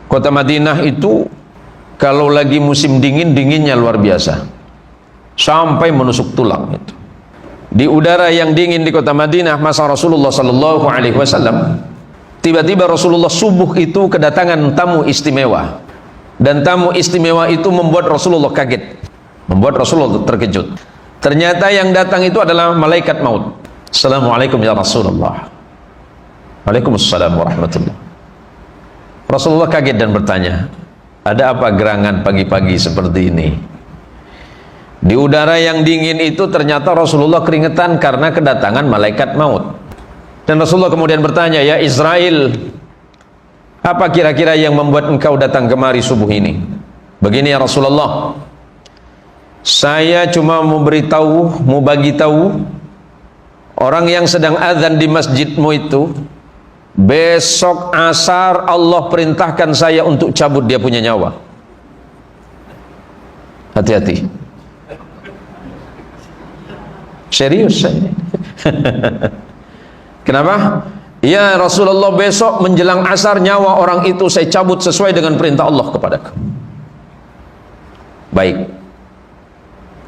Kota Madinah itu kalau lagi musim dingin, dinginnya luar biasa, sampai menusuk tulang itu. Di udara yang dingin di kota Madinah masa Rasulullah Sallallahu Alaihi Wasallam, tiba-tiba Rasulullah subuh itu kedatangan tamu istimewa, dan tamu istimewa itu membuat Rasulullah kaget, membuat Rasulullah terkejut. Ternyata yang datang itu adalah malaikat maut. Assalamualaikum ya Rasulullah. Waalaikumsalam warahmatullah. Rasulullah kaget dan bertanya, ada apa gerangan pagi-pagi seperti ini? Di udara yang dingin itu ternyata Rasulullah keringetan karena kedatangan malaikat maut. Dan Rasulullah kemudian bertanya, ya Israel, apa kira-kira yang membuat engkau datang kemari subuh ini? Begini ya Rasulullah, saya cuma mau beritahu, mau bagi tahu orang yang sedang azan di masjidmu itu, besok asar Allah perintahkan saya untuk cabut dia punya nyawa. Hati-hati. Serius saya. Kenapa? Ya Rasulullah, besok menjelang asar nyawa orang itu saya cabut sesuai dengan perintah Allah kepadaku. Baik.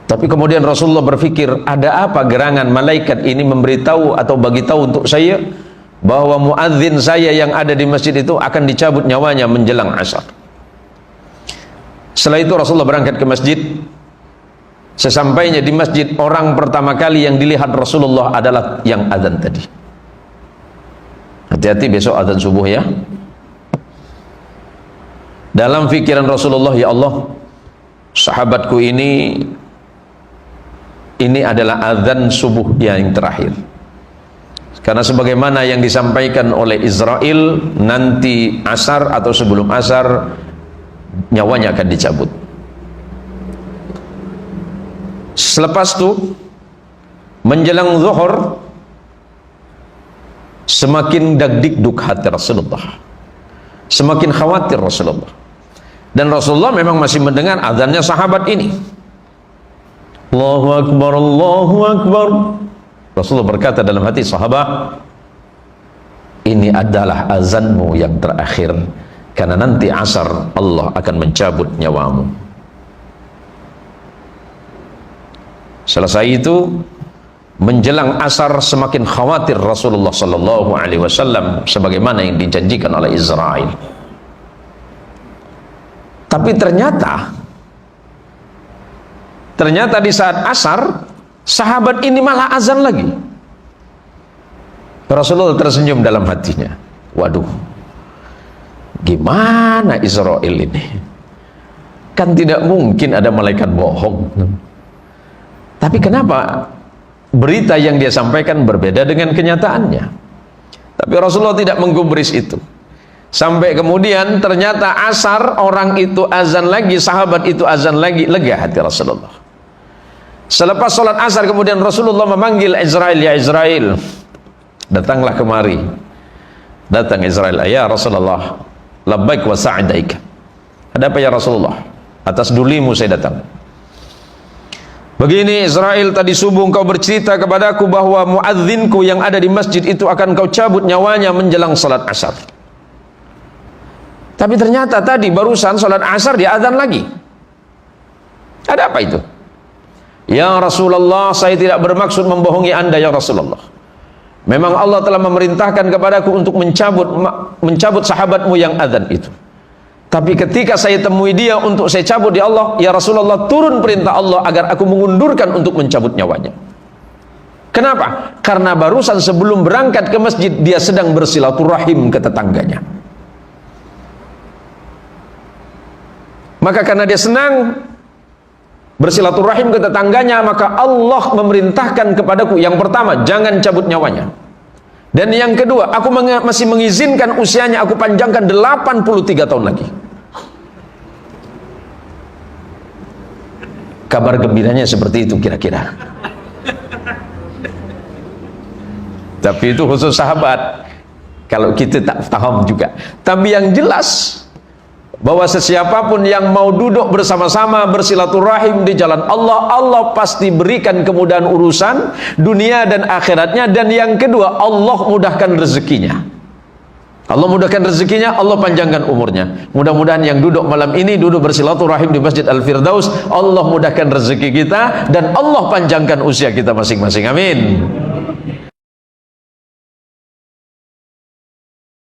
Tapi kemudian Rasulullah berpikir, ada apa gerangan malaikat ini memberitahu atau bagi tahu untuk saya bahwa muadzin saya yang ada di masjid itu akan dicabut nyawanya menjelang asar. Setelah itu Rasulullah berangkat ke masjid. Sesampainya di masjid, orang pertama kali yang dilihat Rasulullah adalah yang azan tadi. Hati-hati besok azan subuh ya. Dalam fikiran Rasulullah, ya Allah, sahabatku ini adalah azan subuh yang terakhir. Karena sebagaimana yang disampaikan oleh Israel, nanti asar atau sebelum asar nyawanya akan dicabut. Selepas itu menjelang zuhur, semakin dagdikduk hati Rasulullah, semakin khawatir Rasulullah. Dan Rasulullah memang masih mendengar azannya sahabat ini. Allahu Akbar, Allahu Akbar. Rasulullah berkata dalam hati, sahabat, ini adalah azanmu yang terakhir, karena nanti asar Allah akan mencabut nyawamu. Selesai itu, menjelang asar semakin khawatir Rasulullah Sallallahu Alaihi Wasallam sebagaimana yang dijanjikan oleh Israel. Tapi ternyata di saat asar, sahabat ini malah azan lagi. Rasulullah tersenyum dalam hatinya. Waduh, gimana Israel ini? Kan tidak mungkin ada malaikat bohong. Tapi kenapa berita yang dia sampaikan berbeda dengan kenyataannya? Tapi Rasulullah tidak menggubris itu. Sampai kemudian ternyata asar, orang itu azan lagi, sahabat itu azan lagi, lega hati Rasulullah. Selepas sholat asar kemudian Rasulullah memanggil Israel, ya Israel, datanglah kemari. Datang Israel, ya Rasulullah, labbaik wa sa'daik. Ada apa ya Rasulullah? Atas dulimu saya datang. Begini Israel, tadi subuh engkau bercerita kepadaku bahwa muadzinku yang ada di masjid itu akan kau cabut nyawanya menjelang salat asar. Tapi ternyata tadi barusan salat asar dia azan lagi. Ada apa itu? Ya Rasulullah, saya tidak bermaksud membohongi anda ya Rasulullah. Memang Allah telah memerintahkan kepadaku untuk mencabut sahabatmu yang azan itu. Tapi ketika saya temui dia untuk saya cabut, ya Allah, ya Rasulullah, turun perintah Allah agar aku mengundurkan untuk mencabut nyawanya. Kenapa? Karena barusan sebelum berangkat ke masjid dia sedang bersilaturahim ke tetangganya. Maka karena dia senang bersilaturahim ke tetangganya, maka Allah memerintahkan kepadaku, yang pertama, jangan cabut nyawanya. Dan yang kedua, aku masih mengizinkan usianya aku panjangkan 83 tahun lagi. Kabar gembiranya seperti itu kira-kira. Tapi itu khusus sahabat. Kalau kita tak paham juga. Tapi yang jelas bahwa sesiapapun yang mau duduk bersama-sama bersilaturahim di jalan Allah, Allah pasti berikan kemudahan urusan dunia dan akhiratnya. Dan yang kedua, Allah mudahkan rezekinya. Allah mudahkan rezekinya, Allah panjangkan umurnya. Mudah-mudahan yang duduk malam ini duduk bersilaturahim di Masjid Al-Firdaus, Allah mudahkan rezeki kita dan Allah panjangkan usia kita masing-masing. Amin.